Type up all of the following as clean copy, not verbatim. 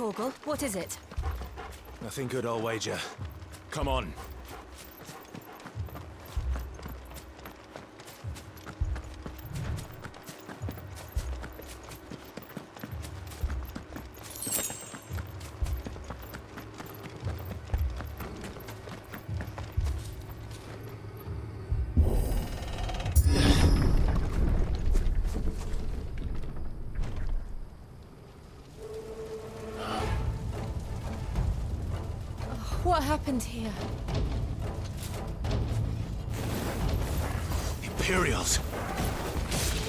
Torgal, what is it? Nothing good, I'll wager. Come on. What happened here? Imperials!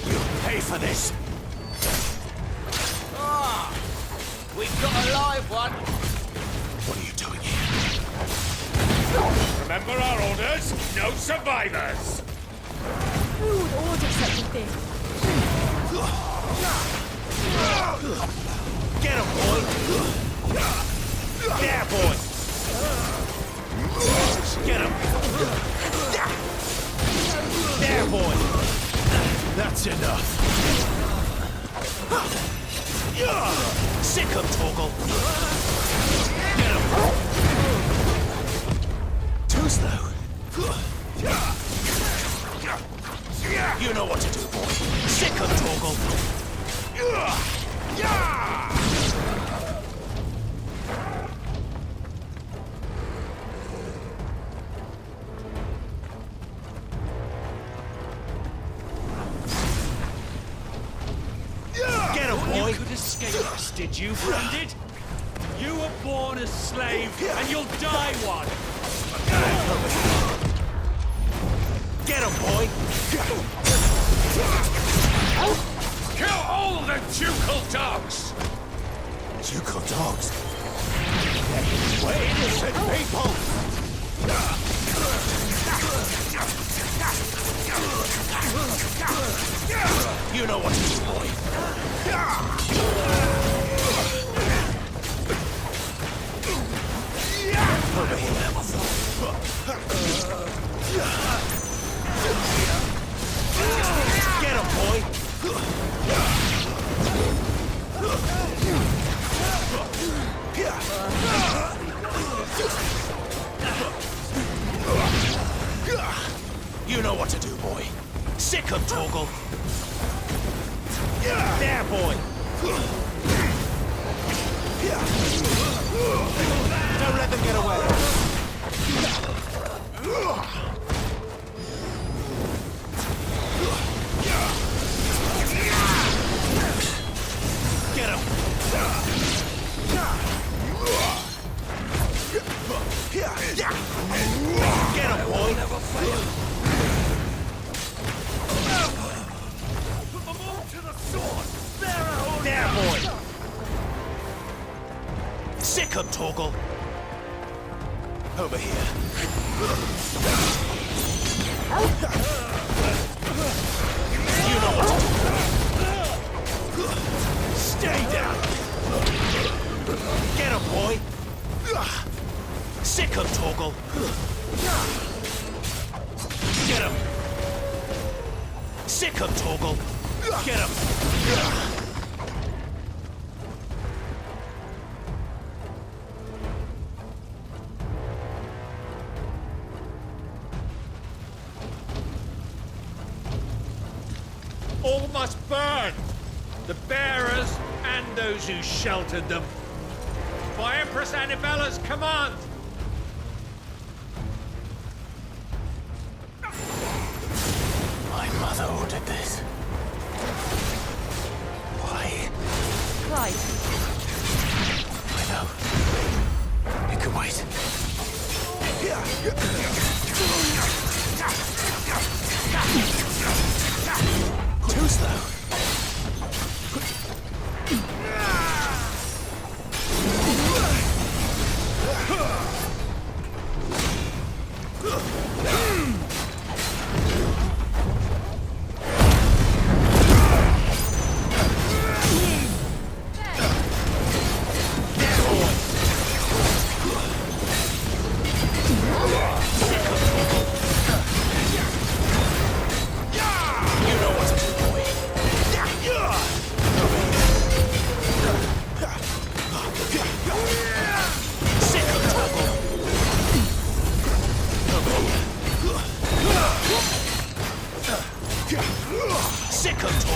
You'll pay for this! Ah! We've got a live one! What are you doing here? Remember our orders? No survivors! Who would order such a thing? Get him, boy! There, boy! Get him! There, boy! That's enough! Sick him, Torgal! Get him! Too slow! You know what to do, boy! Sick him, Torgal! You could escape us, did you, Branded? You were born a slave, and you'll die one! Get him, boy! Kill all the ducal dogs! Ducal dogs? We're innocent people! You know what to do, boy. Over here. Get him, boy. You know what to do, boy. Sick him, Torgal. There, boy. Don't let them get away. Get him. Get him, boy. Never fail. Put them all to the sword! There, boy. Sick him, Torgal. Over here. You know what to do. Stay down. Get him, boy. Sick him, Torgal. Get him. Sick him, Torgal. Get him. All must burn! The bearers and those who sheltered them. By Empress Annibella's command! My mother ordered this. Why? Clyde. I know. It can wait. Too slow.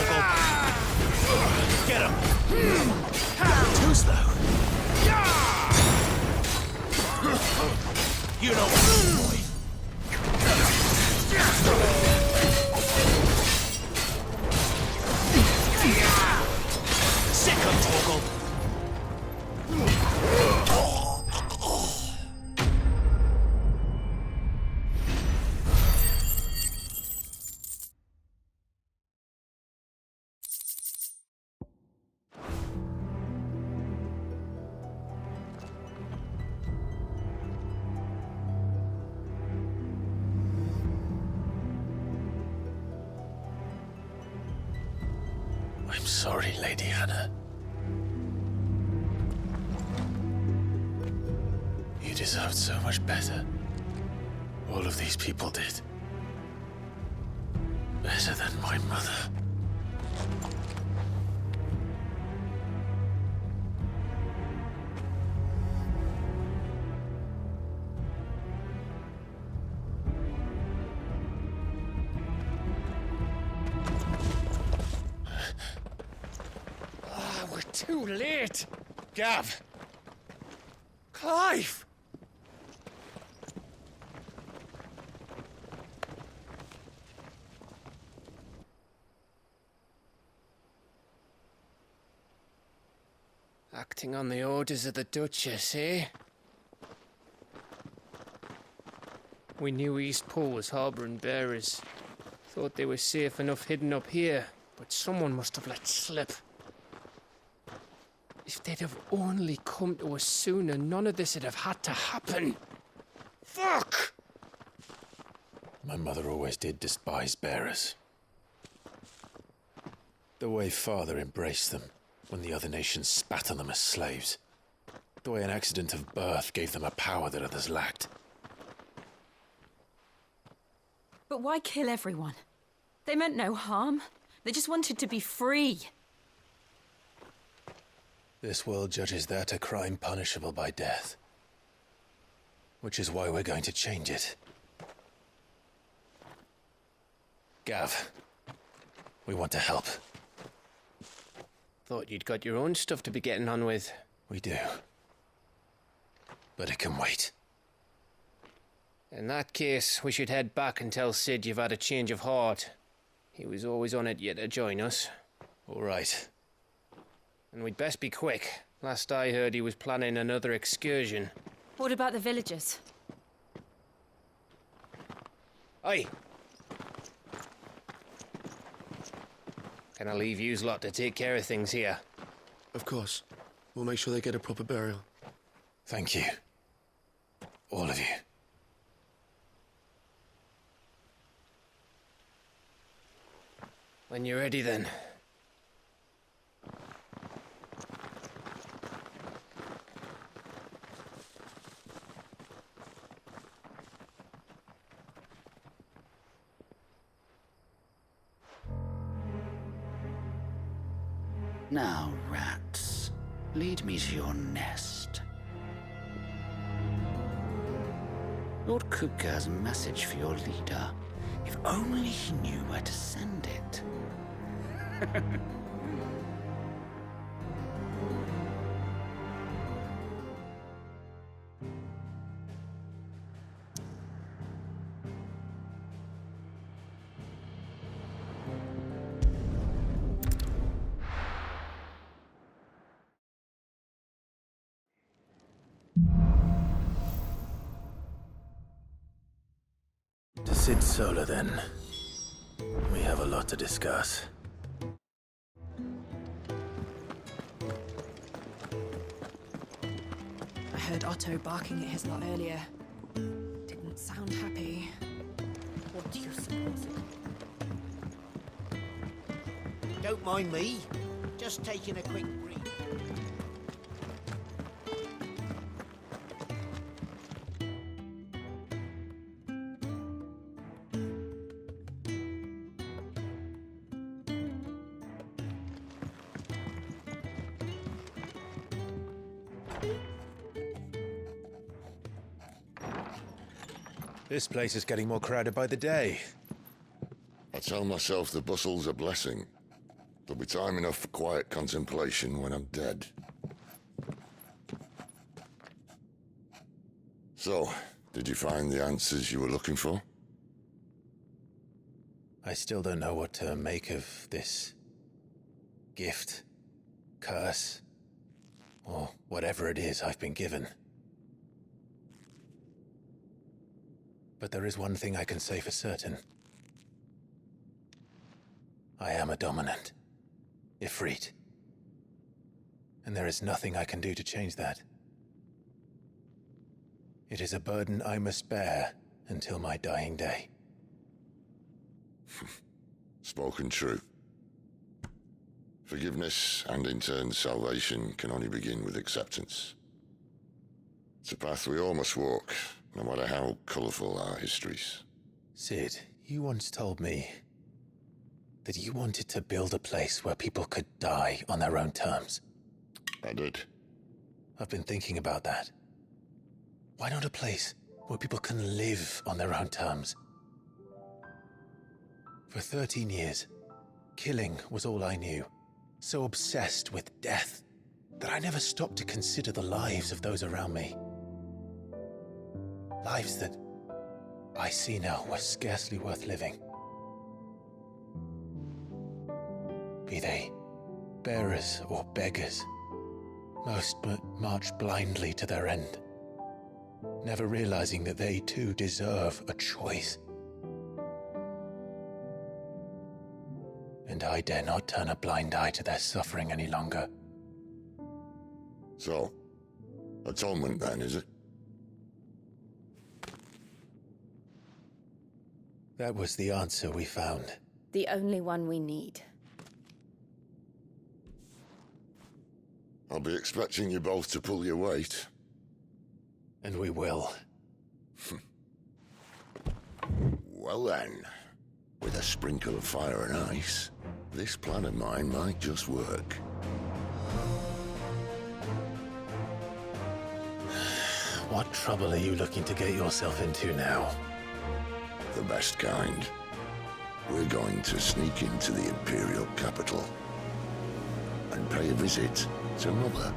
Torgal. Get him. Too slow. You know what to do, boy. Sick him, Torgal. I'm sorry, Lady Hannah. You deserved so much better. All of these people did. Better than my mother. We're too late. Gav. Clive. Acting on the orders of the Duchess, eh? We knew Eastpool was harbouring bearers. Thought they were safe enough hidden up here, but someone must have let slip. If they'd have only come to us sooner, none of this would have had to happen. Fuck! My mother always did despise bearers. The way Father embraced them when the other nations spat on them as slaves. The way an accident of birth gave them a power that others lacked. But why kill everyone? They meant no harm. They just wanted to be free. This world judges that a crime punishable by death. Which is why we're going to change it. Gav, we want to help. Thought you'd got your own stuff to be getting on with. We do. But it can wait. In that case, we should head back and tell Sid you've had a change of heart. He was always on it yet to join us. All right. And we'd best be quick. Last I heard, he was planning another excursion. What about the villagers? Aye. Can I leave yous lot to take care of things here? Of course. We'll make sure they get a proper burial. Thank you. All of you. When you're ready, then. Now, rats, lead me to your nest. Lord Kupka has a message for your leader. If only he knew where to send it. To Sid Solar, then. We have a lot to discuss. I heard Otto barking at his lot earlier. Didn't sound happy. What do you suppose it... Don't mind me. Just taking a quick breathe. This place is getting more crowded by the day. I tell myself the bustle's a blessing. There'll be time enough for quiet contemplation when I'm dead. So, did you find the answers you were looking for? I still don't know what to make of this gift, curse, or whatever it is I've been given. But there is one thing I can say for certain. I am a dominant, Ifrit. And there is nothing I can do to change that. It is a burden I must bear until my dying day. Spoken true. Forgiveness and in turn salvation can only begin with acceptance. It's a path we all must walk, no matter how colourful our histories. Sid, you once told me that you wanted to build a place where people could die on their own terms. I did. I've been thinking about that. Why not a place where people can live on their own terms? For 13 years, killing was all I knew. So obsessed with death that I never stopped to consider the lives of those around me. Lives that I see now were scarcely worth living. Be they bearers or beggars, most march blindly to their end, never realizing that they too deserve a choice. And I dare not turn a blind eye to their suffering any longer. So, atonement then, is it? That was the answer we found. The only one we need. I'll be expecting you both to pull your weight. And we will. Well then, with a sprinkle of fire and ice, this plan of mine might just work. What trouble are you looking to get yourself into now? The best kind. We're going to sneak into the Imperial capital and pay a visit to Mother.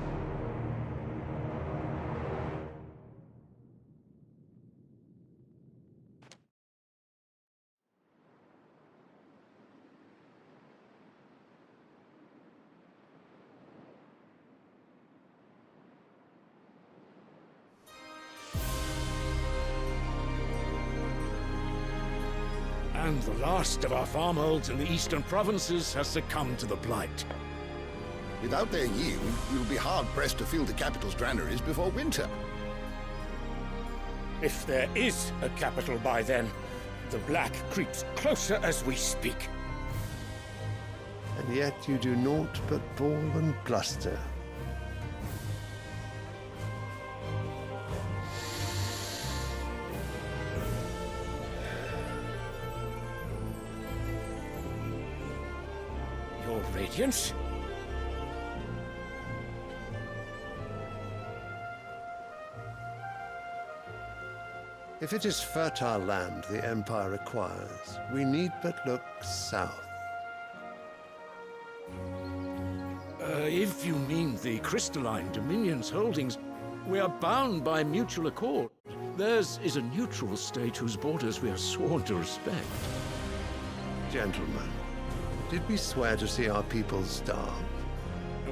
And the last of our farmholds in the eastern provinces has succumbed to the blight. Without their yield, we'll be hard-pressed to fill the capital's granaries before winter. If there is a capital by then, the black creeps closer as we speak. And yet you do naught but bawl and bluster. Your Radiance? If it is fertile land the Empire requires, we need but look south. If you mean the crystalline Dominion's holdings, we are bound by mutual accord. Theirs is a neutral state whose borders we are sworn to respect. Gentlemen, did we swear to see our people starve?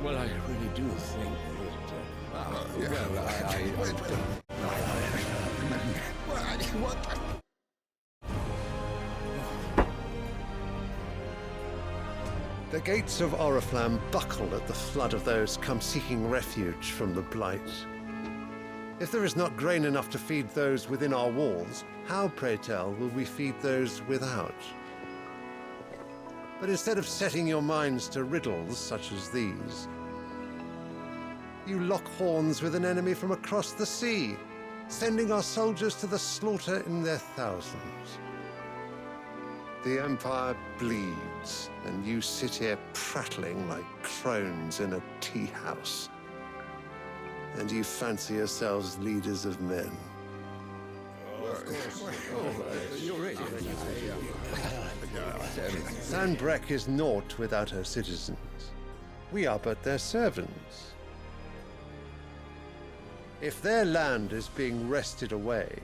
Well, I really do think that... The gates of Oriflamme buckle at the flood of those come seeking refuge from the blight. If there is not grain enough to feed those within our walls, how, pray tell, will we feed those without? But instead of setting your minds to riddles such as these, you lock horns with an enemy from across the sea, sending our soldiers to the slaughter in their thousands. The Empire bleeds, and you sit here prattling like crones in a tea house. And you fancy yourselves leaders of men. Sanbreque is naught without her citizens. We are but their servants. If their land is being wrested away,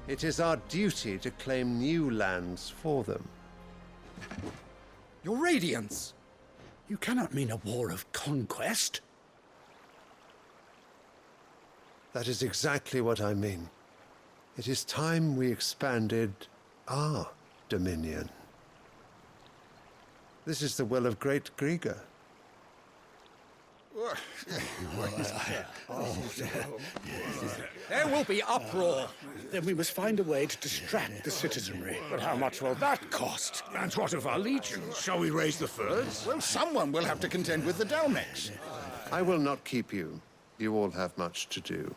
it is our duty to claim new lands for them. Your Radiance! You cannot mean a war of conquest. That is exactly what I mean. It is time we expanded our dominion. This is the will of great Grieger. There will be uproar. Then we must find a way to distract the citizenry. But how much will that cost? And what of our legions? Shall we raise the furs? Well, someone will have to contend with the Dalmex. I will not keep you. You all have much to do.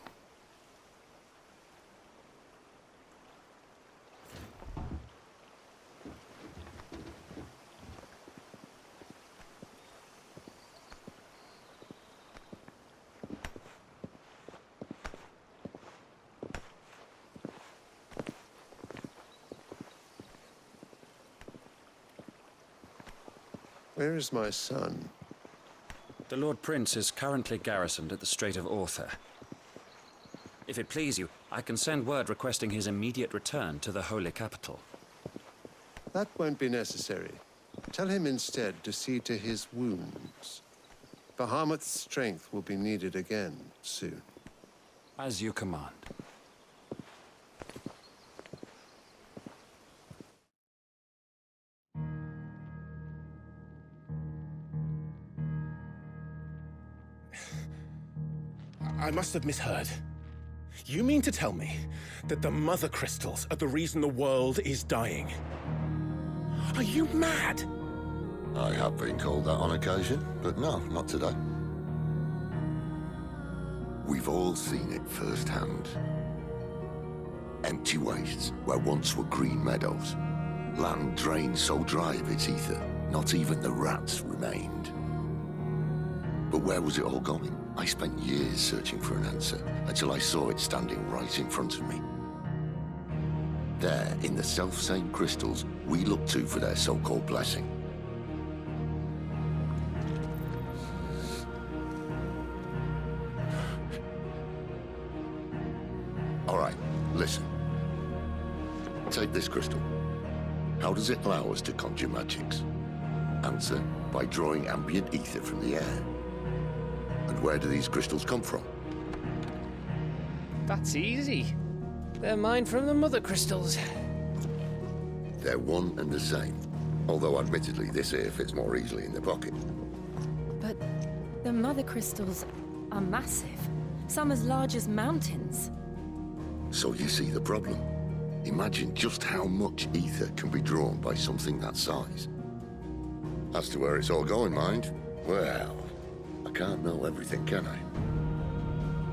Where is my son? The Lord Prince is currently garrisoned at the Strait of Author. If it please you, I can send word requesting his immediate return to the Holy Capital. That won't be necessary. Tell him instead to see to his wounds. Bahamut's strength will be needed again soon. As you command. I must have misheard. You mean to tell me that the Mother Crystals are the reason the world is dying? Are you mad? I have been called that on occasion, but no, not today. We've all seen it firsthand. Empty wastes where once were green meadows. Land drained so dry of its ether, not even the rats remained. But where was it all going? I spent years searching for an answer, until I saw it standing right in front of me. There, in the self-same crystals we look to for their so-called blessing. All right, listen. Take this crystal. How does it allow us to conjure magics? Answer, by drawing ambient ether from the air. And where do these crystals come from? That's easy. They're mine from the Mother Crystals. They're one and the same. Although admittedly this here fits more easily in the pocket. But the Mother Crystals are massive. Some as large as mountains. So you see the problem. Imagine just how much ether can be drawn by something that size. As to where it's all going, mind, well, I can't know everything, can I?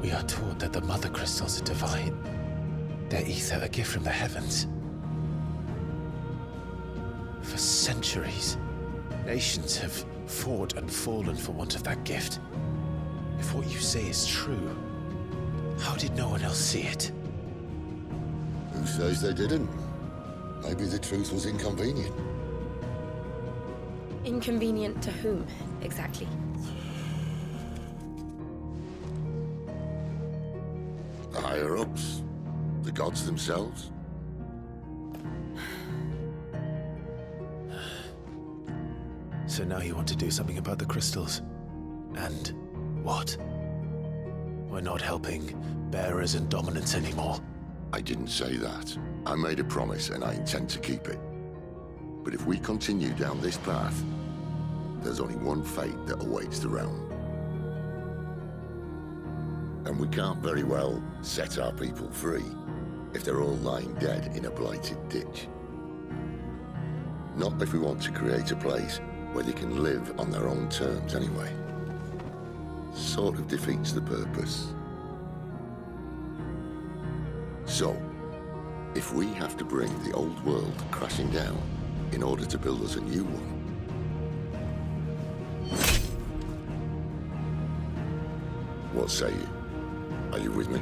We are taught that the Mother Crystals are divine. Their ether a gift from the heavens. For centuries, nations have fought and fallen for want of that gift. If what you say is true, how did no one else see it? Who says they didn't? Maybe the truth was inconvenient. Inconvenient to whom, exactly? The higher-ups? The gods themselves? So now you want to do something about the crystals? And what? We're not helping bearers and dominants anymore. I didn't say that. I made a promise and I intend to keep it. But if we continue down this path, there's only one fate that awaits the realm. And we can't very well set our people free if they're all lying dead in a blighted ditch. Not if we want to create a place where they can live on their own terms anyway. Sort of defeats the purpose. So, if we have to bring the old world crashing down in order to build us a new one, what say you? Are you with me?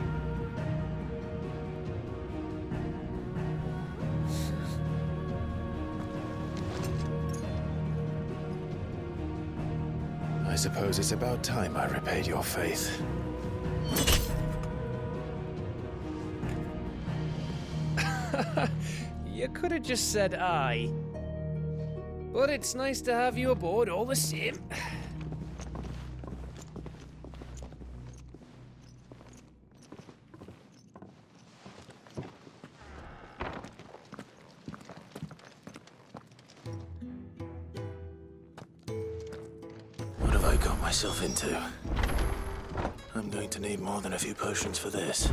I suppose it's about time I repaid your faith. You could have just said aye. But it's nice to have you aboard all the same. What have I got myself into? I'm going to need more than a few potions for this.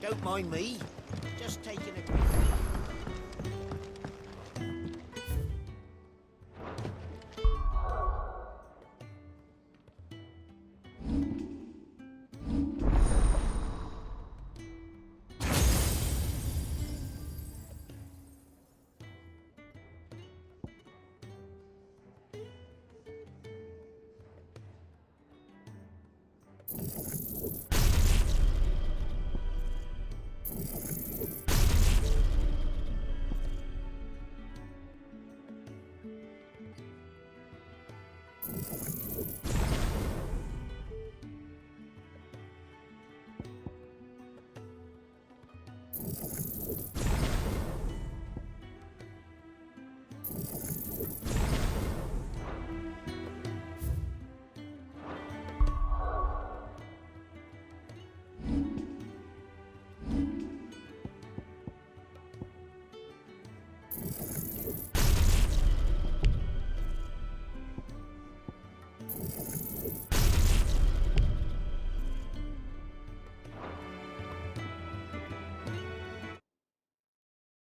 Don't mind me. Just taking a quick...